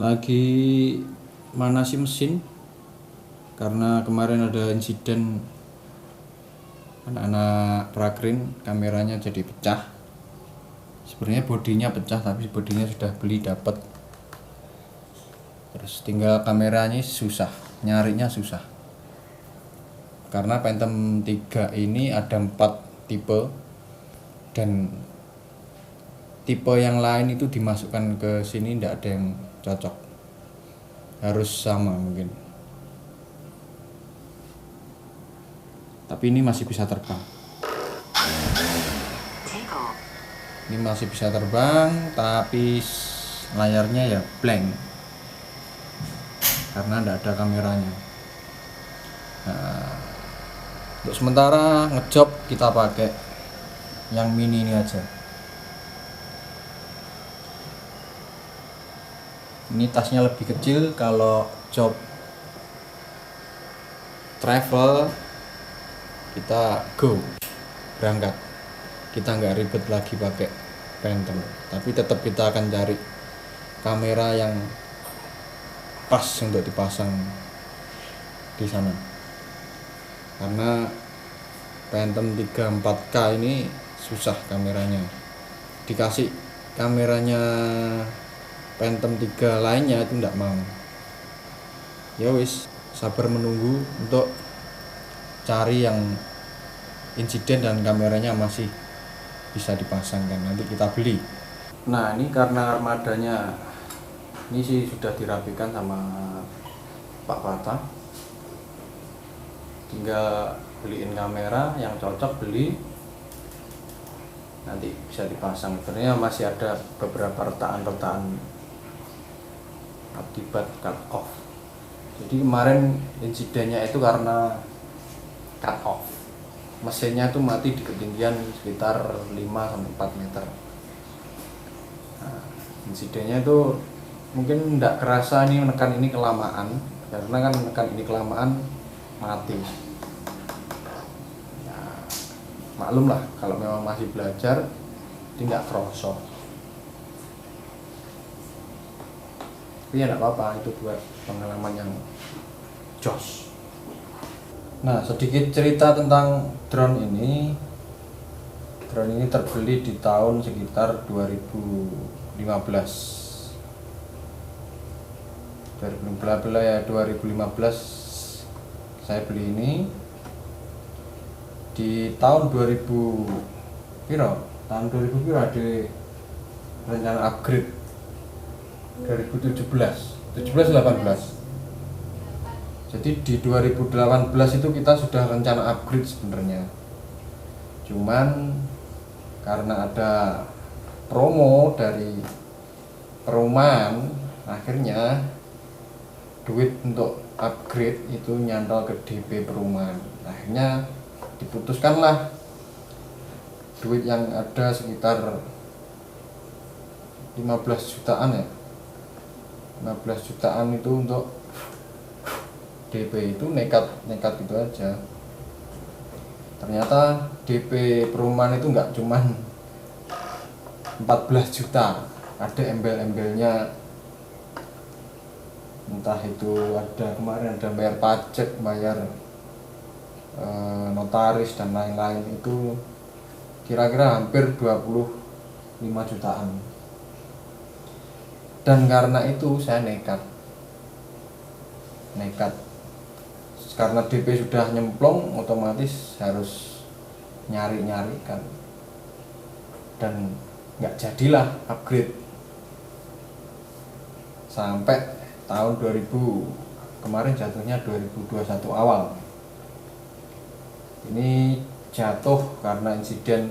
Lagi manasi mesin karena kemarin ada insiden anak-anak prakrin kameranya jadi pecah. Sebenarnya bodinya pecah tapi bodinya sudah beli dapat. Terus tinggal kameranya susah, nyarinya susah. Karena Phantom 3 ini ada 4 tipe dan tipe yang lain itu dimasukkan ke sini tidak ada yang cocok, harus sama mungkin. Tapi ini masih bisa terbang. Ini masih bisa terbang, tapi layarnya ya blank karena tidak ada kameranya. Nah, untuk sementara ngejob kita pakai yang mini ini aja. Ini tasnya lebih kecil, kalau job travel kita go berangkat, kita nggak ribet lagi pakai Phantom, tapi tetap kita akan cari kamera yang pas untuk dipasang di sana, karena Phantom 3 4K ini susah kameranya. Dikasih kameranya Phantom 3 lainnya itu enggak mau. Ya wis, sabar menunggu untuk cari yang insiden dan kameranya masih bisa dipasangkan, nanti kita beli. Nah, ini karena armadanya ini sih sudah dirapikan sama Pak Pata. Tinggal beliin kamera yang cocok, beli nanti bisa dipasang. Sebenarnya masih ada beberapa retakan-retakan akibat cut off. Jadi kemarin insidennya itu karena cut off, mesinnya itu mati di ketinggian sekitar 5-4 meter. Nah, insidennya itu mungkin tidak kerasa ini menekan ini kelamaan, karena kan menekan ini kelamaan mati. Ya, maklum lah kalau memang masih belajar tidak kerosok. Tapi ya tidak apa-apa, itu buat pengalaman yang jos. Nah, sedikit cerita tentang drone ini. Drone ini terbeli di tahun sekitar 2015 saya beli ini. Di tahun 2000 ada rencana upgrade 2017-18. Jadi di 2018 itu kita sudah rencana upgrade sebenarnya. Cuman karena ada promo dari perumahan, akhirnya duit untuk upgrade itu nyantol ke DP perumahan. Akhirnya diputuskanlah duit yang ada sekitar 15 jutaan ya. 15 jutaan itu untuk DP, itu nekat itu aja. Ternyata DP perumahan itu nggak cuman 14 juta, ada embel-embelnya. Entah itu ada kemarin ada bayar pajak, bayar notaris dan lain-lain, itu kira-kira hampir 25 jutaan. Dan karena itu saya nekat karena DP sudah nyemplung, otomatis harus nyari-nyari kan, dan nggak jadilah upgrade sampai tahun 2000 kemarin, jatuhnya 2021 awal. Ini jatuh karena insiden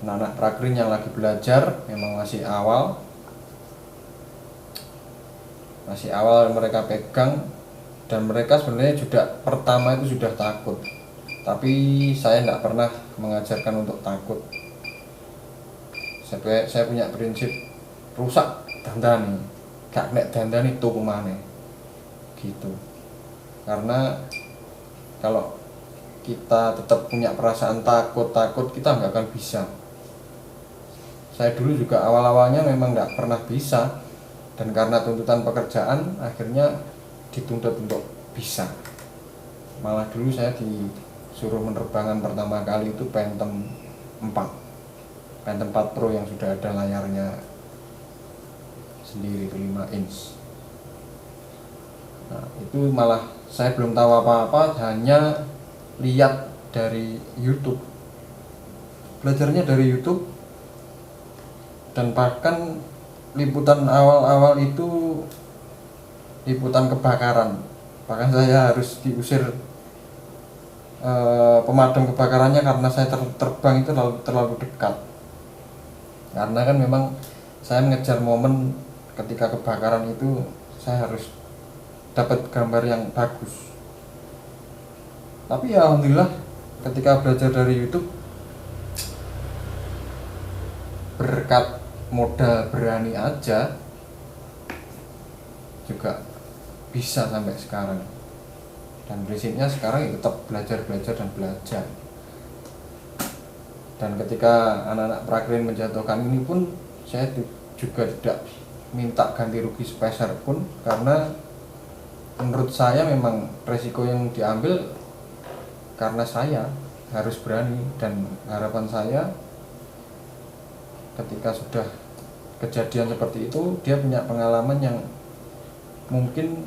anak-anak prakrin yang lagi belajar, memang masih awal mereka pegang, dan mereka sebenarnya juga pertama itu sudah takut, tapi saya tidak pernah mengajarkan untuk takut. Saya punya prinsip, rusak dandani, gak nek dandani tuku maneh gitu. Karena kalau kita tetap punya perasaan takut kita nggak akan bisa. Saya dulu juga awal-awalnya memang nggak pernah bisa, dan karena tuntutan pekerjaan akhirnya dituntut untuk bisa. Malah dulu saya disuruh menerbangkan pertama kali itu Phantom 4 Pro yang sudah ada layarnya sendiri 5 inch. Nah, itu malah saya belum tahu apa-apa, hanya lihat dari YouTube, belajarnya dari YouTube. Dan bahkan liputan awal-awal itu liputan kebakaran, bahkan saya harus diusir pemadam kebakarannya karena saya terbang itu terlalu dekat. Karena kan memang saya mengejar momen ketika kebakaran itu saya harus dapat gambar yang bagus. Tapi ya alhamdulillah ketika belajar dari YouTube, berkat modal berani aja juga bisa sampai sekarang. Dan prinsipnya sekarang ya tetap belajar dan belajar. Dan ketika anak-anak prakerin menjatuhkan ini pun saya juga tidak minta ganti rugi sepeser pun, karena menurut saya memang resiko yang diambil karena saya harus berani. Dan harapan saya ketika sudah kejadian seperti itu, dia punya pengalaman yang mungkin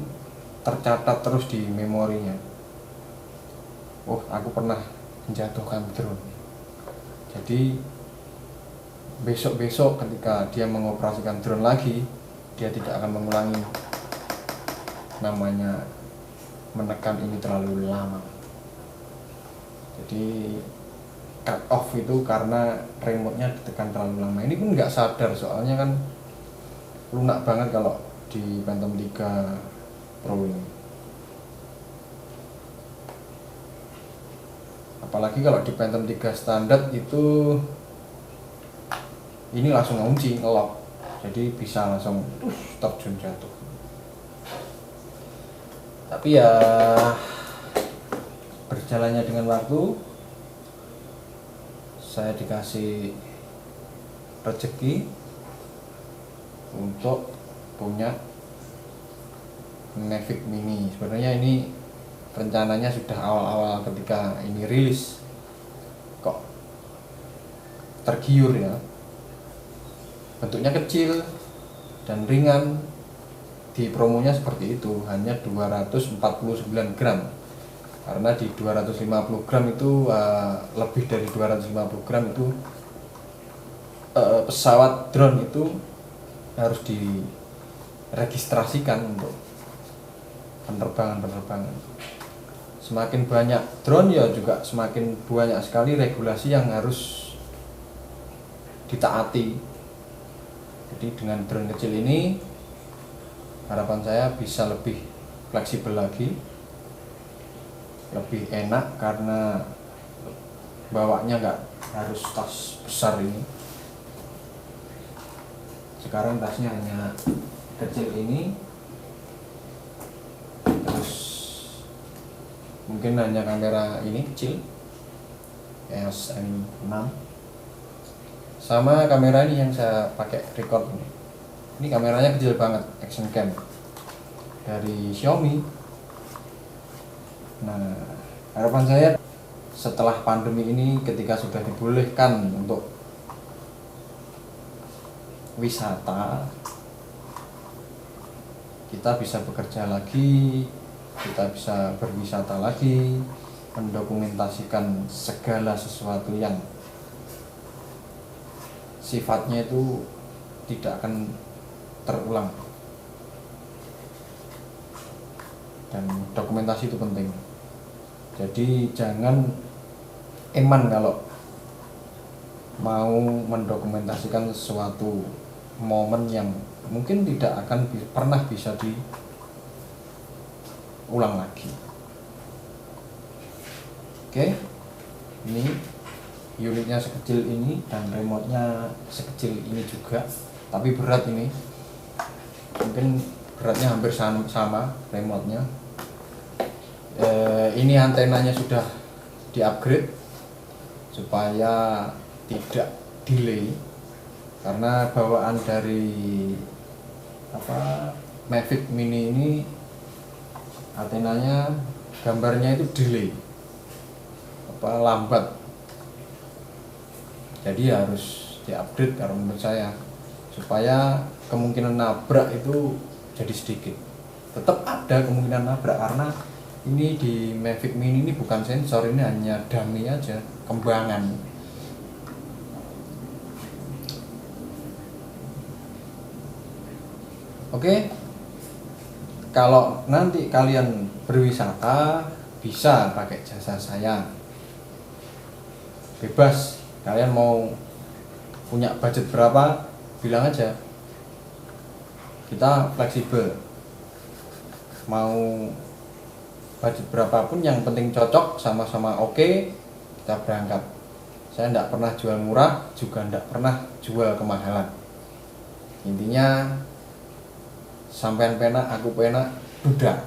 tercatat terus di memorinya. Oh, aku pernah menjatuhkan drone. Jadi besok-besok ketika dia mengoperasikan drone lagi, dia tidak akan mengulangi namanya menekan ini terlalu lama. Jadi cut off itu karena remote-nya ditekan terlalu lama. Ini pun nggak sadar, soalnya kan lunak banget kalau di Phantom 3 Pro ini. Apalagi kalau di Phantom 3 standar itu ini langsung ngunci, ngelock, jadi bisa langsung terjun jatuh. Tapi ya berjalannya dengan waktu, saya dikasih rezeki untuk punya Mavic Mini. Sebenarnya ini rencananya sudah awal-awal ketika ini rilis, kok tergiur ya. Bentuknya kecil dan ringan, di promonya seperti itu, hanya 249 gram. Karena di 250 gram itu lebih dari 250 gram itu pesawat drone itu harus diregistrasikan untuk penerbangan. Semakin banyak drone ya juga semakin banyak sekali regulasi yang harus ditaati. Jadi dengan drone kecil ini harapan saya bisa lebih fleksibel lagi, lebih enak karena bawanya nggak harus tas besar ini. Sekarang tasnya hanya kecil ini, terus mungkin hanya kamera ini kecil EOS M6 sama kamera ini yang saya pakai record ini. Ini kameranya kecil banget, action cam dari Xiaomi. Nah, harapan saya setelah pandemi ini, ketika sudah dibolehkan untuk wisata, kita bisa bekerja lagi, kita bisa berwisata lagi, mendokumentasikan segala sesuatu yang sifatnya itu tidak akan terulang. Dan dokumentasi itu penting. Jadi jangan eman kalau mau mendokumentasikan suatu momen yang mungkin tidak akan pernah bisa diulang lagi. Oke, ini unitnya sekecil ini dan remote-nya sekecil ini juga, tapi berat ini. Mungkin beratnya hampir sama remote-nya. Ini antenanya sudah di-upgrade supaya tidak delay, karena bawaan dari Mavic Mini ini antenanya gambarnya itu delay, lambat, jadi harus diupdate kalau menurut saya, supaya kemungkinan nabrak itu jadi sedikit. Tetap ada kemungkinan nabrak karena ini di Mavic Mini ini bukan sensor, ini hanya dummy aja, kembangan. Oke, kalau nanti kalian berwisata bisa pakai jasa saya, bebas. Kalian mau punya budget berapa, bilang aja, kita fleksibel. Mau budget berapapun, yang penting cocok, sama-sama oke, kita berangkat. Saya tidak pernah jual murah, juga tidak pernah jual kemahalan. Intinya sampean penak, aku penak, dudak.